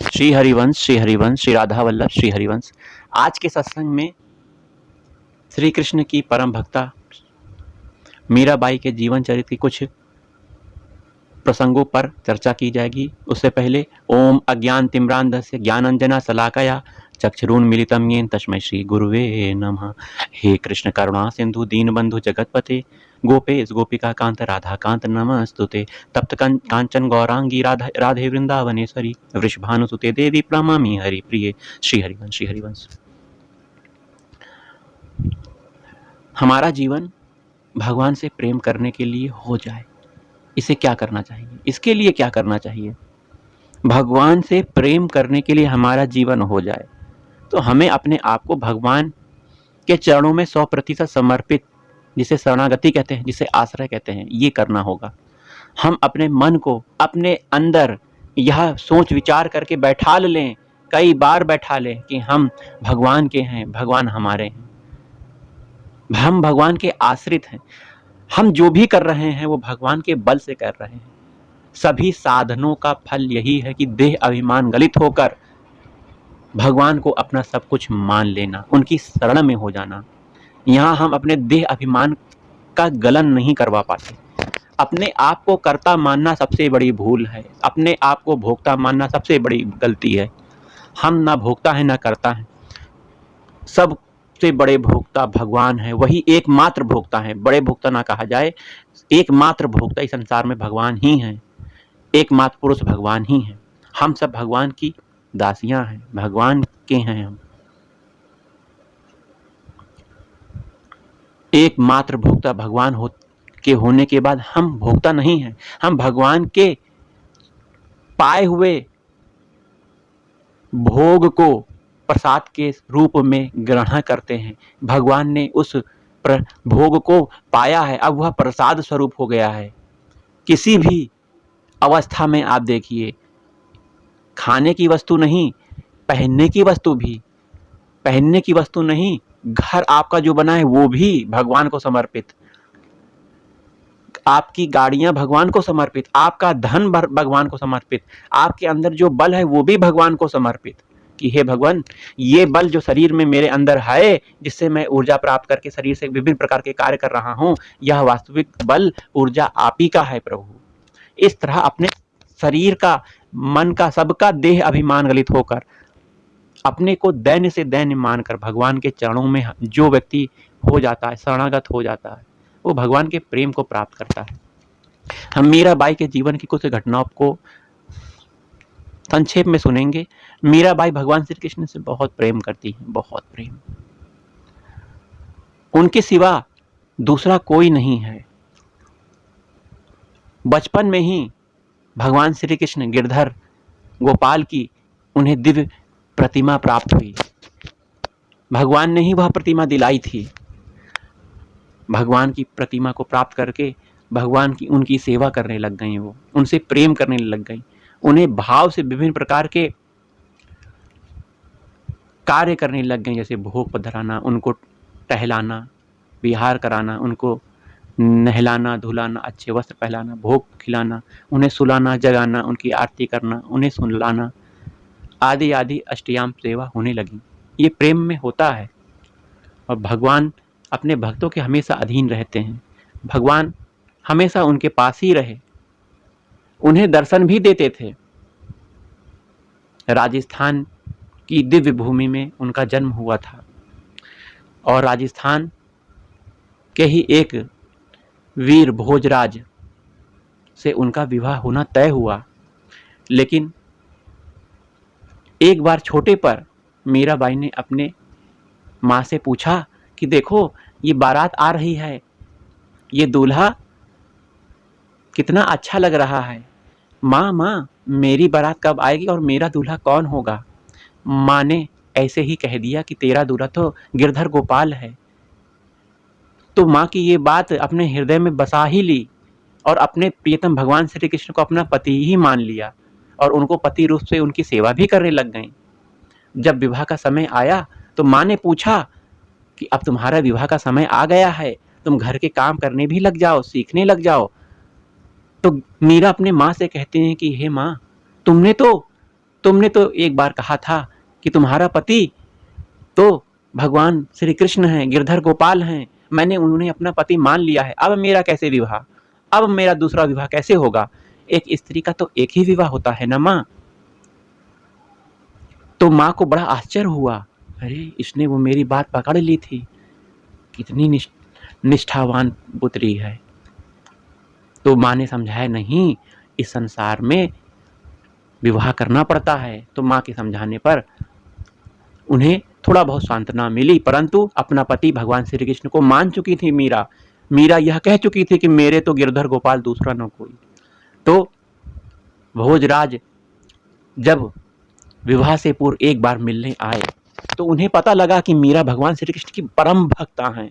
श्री हरिवंश, श्री हरिवंश, श्री राधा वल्लभ, श्री हरिवंश। आज के सत्संग में श्री कृष्ण की परम भक्ता मीराबाई के जीवन चरित्र की कुछ प्रसंगों पर चर्चा की जाएगी। उससे पहले ओम अज्ञान तिम्रांधस्य ज्ञानांजना शलाकया चक्षुरुन्मीलितं येन तस्मै श्री गुरुवे नमः। हे कृष्ण करुणा सिंधु दीनबंधु जगतपते गोपेश गोपिका कांत राधा कांत नमस्तुते। तप्त कांचन गौरांगी राधे वृंदावनेश्वरी वृषभानुसुते देवी प्रणमामि हरि प्रिये। श्री हरिवंश, श्री हरिवंश। हमारा जीवन भगवान से प्रेम करने के लिए हो जाए, इसे क्या करना चाहिए? इसके लिए क्या करना चाहिए? भगवान से प्रेम करने के लिए हमारा जीवन हो जाए तो हमें अपने आप को भगवान के चरणों में 100% समर्पित, जिसे शरणागति कहते हैं, जिसे आश्रय कहते हैं, ये करना होगा। हम अपने मन को अपने अंदर यह सोच विचार करके बैठा लें, कई बार बैठा लें कि हम भगवान के हैं, भगवान हमारे हैं, हम भगवान के आश्रित हैं। हम जो भी कर रहे हैं वो भगवान के बल से कर रहे हैं। सभी साधनों का फल यही है कि देह अभिमान गलित होकर भगवान को अपना सब कुछ मान लेना, उनकी शरण में हो जाना। यहाँ हम अपने देह अभिमान का गलन नहीं करवा पाते। अपने आप को कर्ता मानना सबसे बड़ी भूल है, अपने आप को भोक्ता मानना सबसे बड़ी गलती है। हम ना भोक्ता है ना करता है, सबसे बड़े भोक्ता भगवान है, वही एकमात्र भोक्ता है। बड़े भोक्ता ना कहा जाए, एकमात्र भोक्ता इस संसार में भगवान ही है, एकमात्र पुरुष भगवान ही है। हम सब भगवान की दासियां हैं, भगवान के हैं हम। एकमात्र भोक्ता भगवान होने के बाद हम भोक्ता नहीं हैं, हम भगवान के पाए हुए भोग को प्रसाद के रूप में ग्रहण करते हैं। भगवान ने उस भोग को पाया है, अब वह प्रसाद स्वरूप हो गया है। किसी भी अवस्था में आप देखिए, खाने की वस्तु नहीं, पहनने की वस्तु भी, पहनने की वस्तु नहीं, घर आपका जो बना है वो भी भगवान को समर्पित, आपकी गाड़ियां भगवान को समर्पित, आपका धन भगवान को समर्पित, आपके अंदर जो बल है वो भी भगवान को समर्पित कि हे भगवान, ये बल जो शरीर में मेरे अंदर है, जिससे मैं ऊर्जा प्राप्त करके शरीर से विभिन्न प्रकार के कार्य कर रहा हूं, यह वास्तविक बल ऊर्जा आप ही का है प्रभु। इस तरह अपने शरीर का, मन का, सबका देह अभिमान गलित होकर अपने को दैन्य से दैन्य मानकर भगवान के चरणों में जो व्यक्ति हो जाता है, शरणागत हो जाता है, वो भगवान के प्रेम को प्राप्त करता है। हम मीराबाई के जीवन की कुछ घटनाओं को संक्षेप में सुनेंगे। मीराबाई भगवान श्री कृष्ण से बहुत प्रेम करती हैं, बहुत प्रेम। उनके सिवा दूसरा कोई नहीं है। बचपन में ही भगवान श्री कृष्ण गिरधर गोपाल की उन्हें दिव्य प्रतिमा प्राप्त हुई। भगवान ने ही वह प्रतिमा दिलाई थी। भगवान की प्रतिमा को प्राप्त करके भगवान की उनकी सेवा करने लग गई, वो उनसे प्रेम करने लग गई, उन्हें भाव से विभिन्न प्रकार के कार्य करने लग गए, जैसे भोग पधराना, उनको टहलाना, विहार कराना, उनको नहलाना धुलाना, अच्छे वस्त्र पहनाना, भोग खिलाना, उन्हें सुलाना जगाना, उनकी आरती करना, उन्हें सुलाना, आदि आदि अष्टयाम सेवा होने लगी। ये प्रेम में होता है। और भगवान अपने भक्तों के हमेशा अधीन रहते हैं। भगवान हमेशा उनके पास ही रहे, उन्हें दर्शन भी देते थे। राजस्थान की दिव्य भूमि में उनका जन्म हुआ था और राजस्थान के ही एक वीर भोजराज से उनका विवाह होना तय हुआ। लेकिन एक बार छोटे पर मीराबाई ने अपने माँ से पूछा कि देखो, ये बारात आ रही है, ये दूल्हा कितना अच्छा लग रहा है। माँ, मेरी बारात कब आएगी और मेरा दूल्हा कौन होगा? माँ ने ऐसे ही कह दिया कि तेरा दूल्हा तो गिरधर गोपाल है। तो माँ की ये बात अपने हृदय में बसा ही ली और अपने प्रियतम भगवान श्री कृष्ण को अपना पति ही मान लिया और उनको पति रूप से उनकी सेवा भी करने लग गई। जब विवाह का समय आया तो माँ ने पूछा कि अब तुम्हारा विवाह का समय आ गया है, तुम घर के काम करने भी लग जाओ, सीखने लग जाओ। तो मीरा अपने माँ से कहते हैं कि हे माँ, तुमने तो तुमने तो एक बार कहा था कि तुम्हारा पति तो भगवान श्री कृष्ण हैं, गिरधर गोपाल हैं, मैंने उन्हें अपना पति मान लिया है, अब मेरा कैसे विवाह, अब मेरा दूसरा विवाह कैसे होगा? एक स्त्री का तो एक ही विवाह होता है ना माँ। तो माँ को बड़ा आश्चर्य हुआ, अरे इसने वो मेरी बात पकड़ ली थी, कितनी निष्ठावान पुत्री है। तो माँ ने समझाया, नहीं, इस संसार में विवाह करना पड़ता है। तो माँ के समझाने पर उन्हें थोड़ा बहुत सांत्वना मिली, परंतु अपना पति भगवान श्री कृष्ण को मान चुकी थी मीरा यह कह चुकी थी कि मेरे तो गिरधर गोपाल दूसरा न कोई। तो भोजराज जब विवाह से पूर्व एक बार मिलने आए तो उन्हें पता लगा कि मीरा भगवान श्री कृष्ण की परम भक्ता हैं,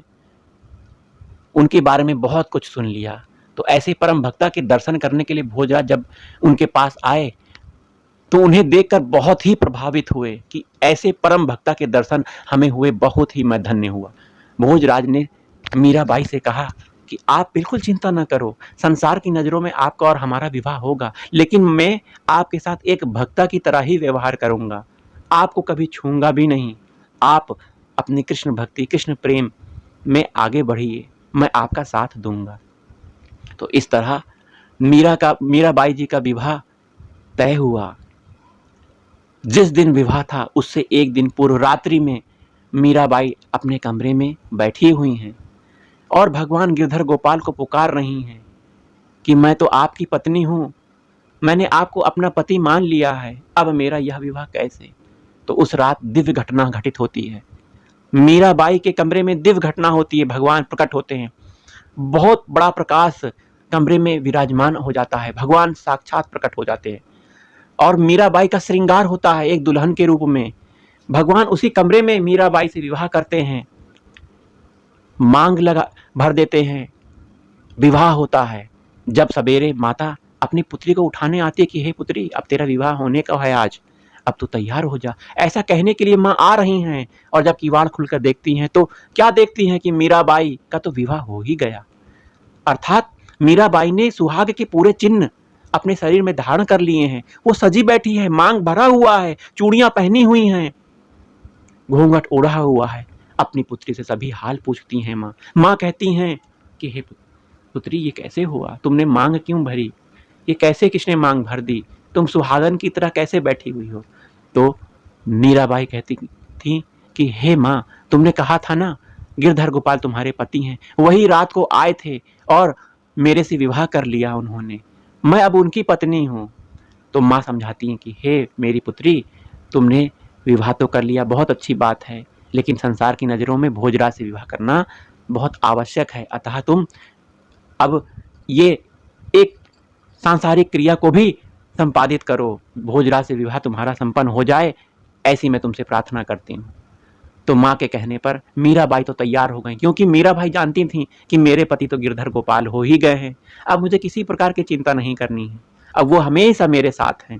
उनके बारे में बहुत कुछ सुन लिया। तो ऐसे परम भक्ता के दर्शन करने के लिए भोजराज जब उनके पास आए तो उन्हें देखकर बहुत ही प्रभावित हुए कि ऐसे परम भक्ता के दर्शन हमें हुए, बहुत ही मैं धन्य हुआ। भोजराज ने मीराबाई से कहा कि आप बिल्कुल चिंता न करो, संसार की नज़रों में आपका और हमारा विवाह होगा, लेकिन मैं आपके साथ एक भक्ता की तरह ही व्यवहार करूंगा, आपको कभी छूंगा भी नहीं। आप अपनी कृष्ण भक्ति, कृष्ण प्रेम में आगे बढ़िए, मैं आपका साथ दूंगा। तो इस तरह मीराबाई जी का विवाह तय हुआ। जिस दिन विवाह था उससे एक दिन पूर्व रात्रि में मीराबाई अपने कमरे में बैठी हुई हैं और भगवान गिरधर गोपाल को पुकार रही हैं कि मैं तो आपकी पत्नी हूँ, मैंने आपको अपना पति मान लिया है, अब मेरा यह विवाह कैसे? तो उस रात दिव्य घटना घटित होती है। मीराबाई के कमरे में दिव्य घटना होती है, भगवान प्रकट होते हैं, बहुत बड़ा प्रकाश कमरे में विराजमान हो जाता है, भगवान साक्षात प्रकट हो जाते हैं और मीराबाई का श्रृंगार होता है एक दुल्हन के रूप में। भगवान उसी कमरे में मीराबाई से विवाह करते हैं, मांग भर देते हैं, विवाह होता है। जब सवेरे माता अपनी पुत्री को उठाने आती है कि हे पुत्री, अब तेरा विवाह होने का है आज, अब तू तैयार हो जा, ऐसा कहने के लिए माँ आ रही हैं और जब किवाड़ खुलकर देखती हैं तो क्या देखती हैं कि मीराबाई का तो विवाह हो ही गया। अर्थात मीराबाई ने सुहाग के पूरे चिन्ह अपने शरीर में धारण कर लिए हैं, वो सजी बैठी है, मांग भरा हुआ है, चूड़ियां पहनी हुई हैं, घूंघट ओढ़ा हुआ है, अपनी पुत्री से सभी हाल पूछती हैं। माँ कहती हैं कि हे पुत्री, ये कैसे हुआ, तुमने मांग क्यों भरी, ये कैसे किसने मांग भर दी, तुम सुहागन की तरह कैसे बैठी हुई हो? तो मीराबाई कहती थी कि हे माँ, तुमने कहा था ना गिरधर गोपाल तुम्हारे पति हैं, वही रात को आए थे और मेरे से विवाह कर लिया उन्होंने, मैं अब उनकी पत्नी हूँ। तो माँ समझाती हैं कि हे मेरी पुत्री, तुमने विवाह तो कर लिया, बहुत अच्छी बात है, लेकिन संसार की नज़रों में भोजराज से विवाह करना बहुत आवश्यक है, अतः तुम अब ये एक सांसारिक क्रिया को भी संपादित करो, भोजराज से विवाह तुम्हारा संपन्न हो जाए, ऐसी मैं तुमसे प्रार्थना करती हूँ। तो माँ के कहने पर मीराबाई तो तैयार हो गई, क्योंकि मीराबाई जानती थी कि मेरे पति तो गिरधर गोपाल हो ही गए हैं, अब मुझे किसी प्रकार की चिंता नहीं करनी है, अब वो हमेशा मेरे साथ हैं।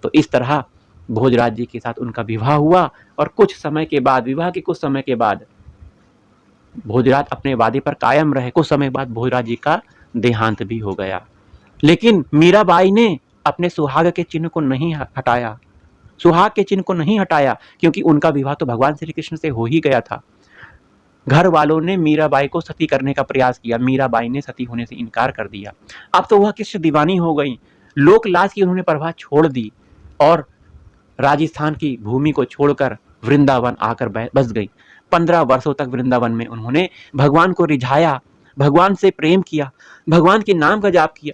तो इस तरह भोजराज जी के साथ उनका विवाह हुआ और कुछ समय के बाद, विवाह के कुछ समय के बाद भोजराज अपने वादे पर कायम रहे। कुछ समय बाद भोजराज जी का देहांत भी हो गया, लेकिन मीराबाई ने अपने सुहाग के चिन्ह को नहीं हटाया, सुहाग के चिन्ह को नहीं हटाया, क्योंकि उनका विवाह तो भगवान श्री कृष्ण से हो ही गया था। घर वालों ने मीराबाई को सती करने का प्रयास किया, मीराबाई ने सती होने से इनकार कर दिया। अब तो वह कृष्ण दीवानी हो गई, लोक लाज की उन्होंने परवाह छोड़ दी और राजस्थान की भूमि को छोड़कर वृंदावन आकर बस गई। 15 वर्षों तक वृंदावन में उन्होंने भगवान को रिझाया, भगवान से प्रेम किया, भगवान के नाम का जाप किया,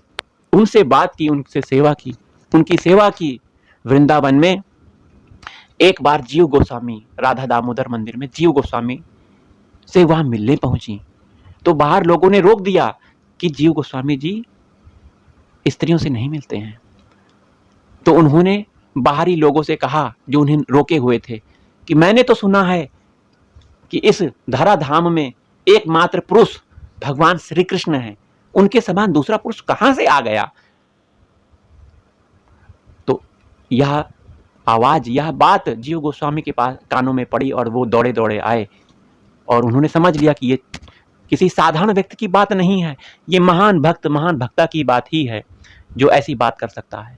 उनसे बात की, उनसे सेवा की, उनकी सेवा की। वृंदावन में एक बार जीव गोस्वामी, राधा दामोदर मंदिर में जीव गोस्वामी से वहां मिलने पहुंची, तो बाहर लोगों ने रोक दिया कि जीव गोस्वामी जी स्त्रियों से नहीं मिलते हैं। तो उन्होंने बाहरी लोगों से कहा जो उन्हें रोके हुए थे कि मैंने तो सुना है कि इस धराधाम में एकमात्र पुरुष भगवान श्री कृष्ण है, उनके समान दूसरा पुरुष कहां से आ गया? तो यह आवाज, यह बात जीव गोस्वामी के पास कानों में पड़ी और वो दौड़े दौड़े आए और उन्होंने समझ लिया कि ये किसी साधारण व्यक्ति की बात नहीं है, ये महान भक्त, महान भक्ता की बात ही है जो ऐसी बात कर सकता है।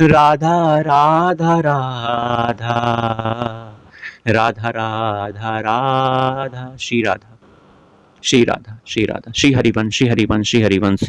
राधा राधा राधा राधा राधा राधा, श्री राधा श्री राधा श्री राधा, श्री हरिवंश श्री हरिवंश श्री हरिवंश।